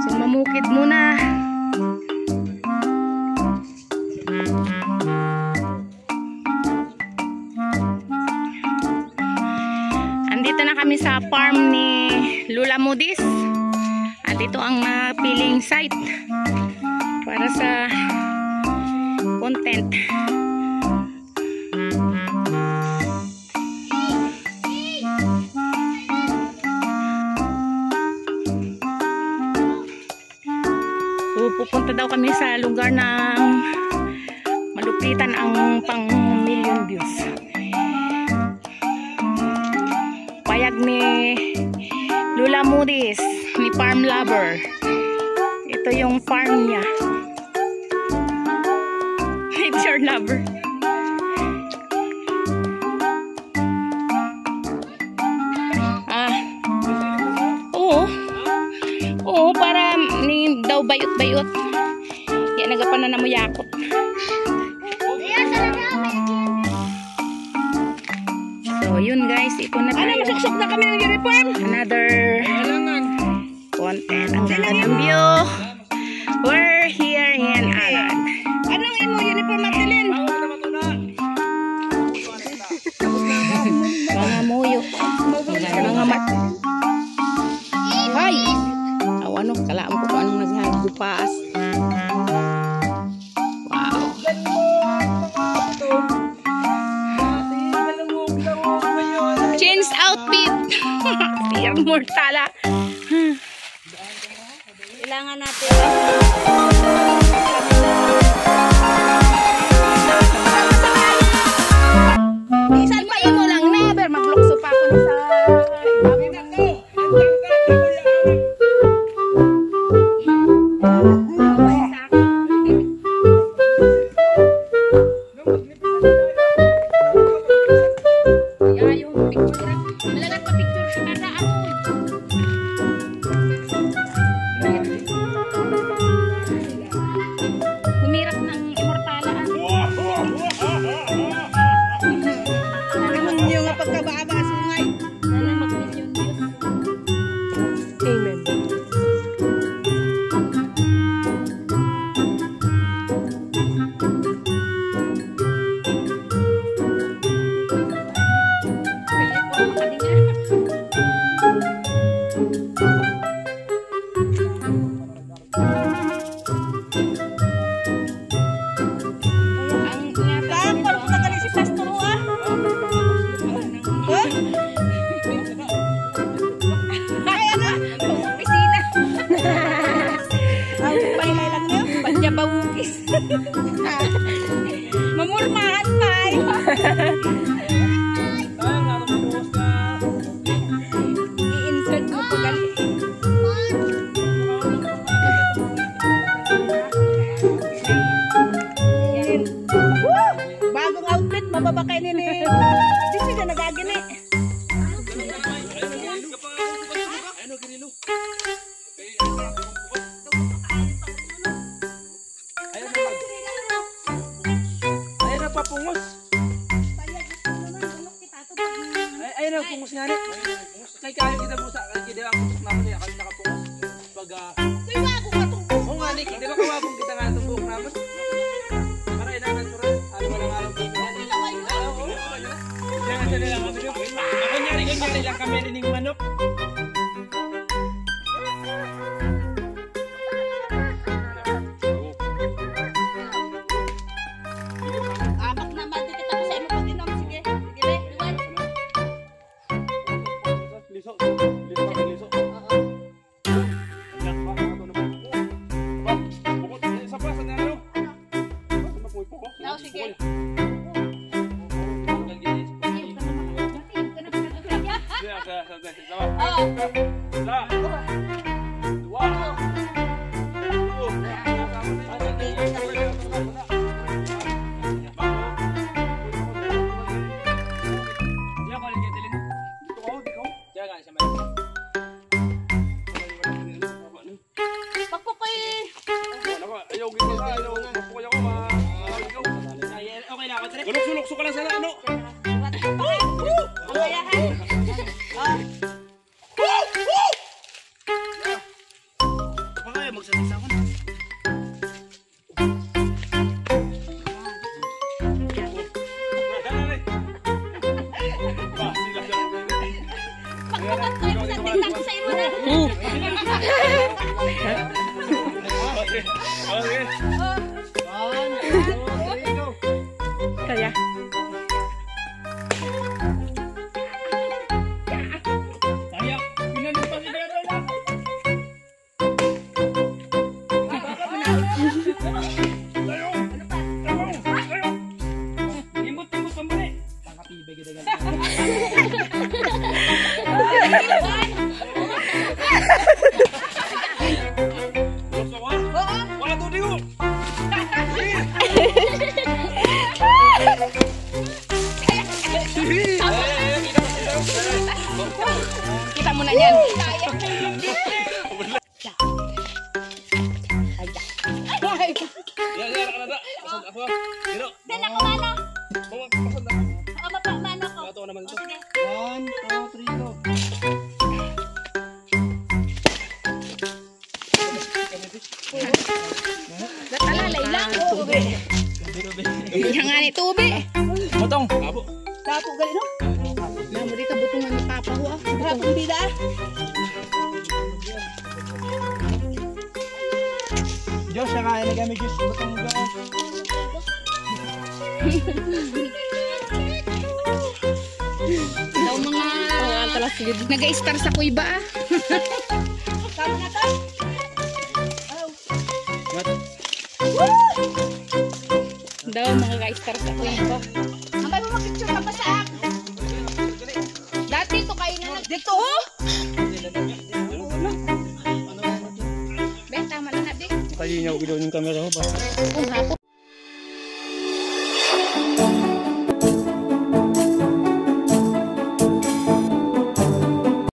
So mamukid muna. Andito na kami sa farm ni Lula Modis. Andito ang napiling site para sa content. So, pupunta daw kami sa lugar ng malupitan ang pang million views. Payag ni Lula Modis, ni Farm Lover. Ito yung farm niya. Nature Lover. Oo, para ni daw bayot-bayot. Yan nagapan na mo yakot. So, yun guys, ito na tayo. Masuksok na kami ng uniform. Another content. Ang ganda ng view. We're here in Arad. Anong imo uniform natin? Mga muyo. Mga mat. Hay! Ano, kalaan ko kung anong naghagupas. Wow. Change outfit. Piyang mortala. Kailangan natin. Isan pa imo lang never maglukso pa ako sa mamurmahan tayo. I-insert mo po gali. Bagong outfit, mababakay nini. Hindi siya nagagini. Papungos. Ay na pungos nga ni. Kay kayo kita mo sa kaya ang pungos naman niya kami nakapungos. Pag Kuy wagong katungkong. nga ni, di ba kawagong kita nga tumbok naman. Para ina natural. Ano wala nga lang kami. Oo. Diyan nga sila lang kami. Ako nyari lang kami ning manok. ayaw gito ka. Ayaw mapukoy ako. Okay na ako, Tre. Sulok-sulok ka lang sa ano. Ang kayahan. Baka kayo magsalisa ko na. Kaya. Kita mo na yan. Dan ako mano. Ako mano ko. Sige. 1, 2, 3, go. Alalay lang. Yan nga ni Tube. Matong. Abo. Tapo gali no. Namu dito butungan ni Papa ho. Hapon bida. Diyos, siya nga nagamit Diyos. Batang mo gano'n. Daw mga nag-star sa kuiba ah. Tama na to. Daw mga ga-star sa kuiba. Ambay mo picture ka pa sa app. Dati to kayo na Dito oh. Be, tama na na be. Kalinaw gano'n yung camera ko ba? Kung hapon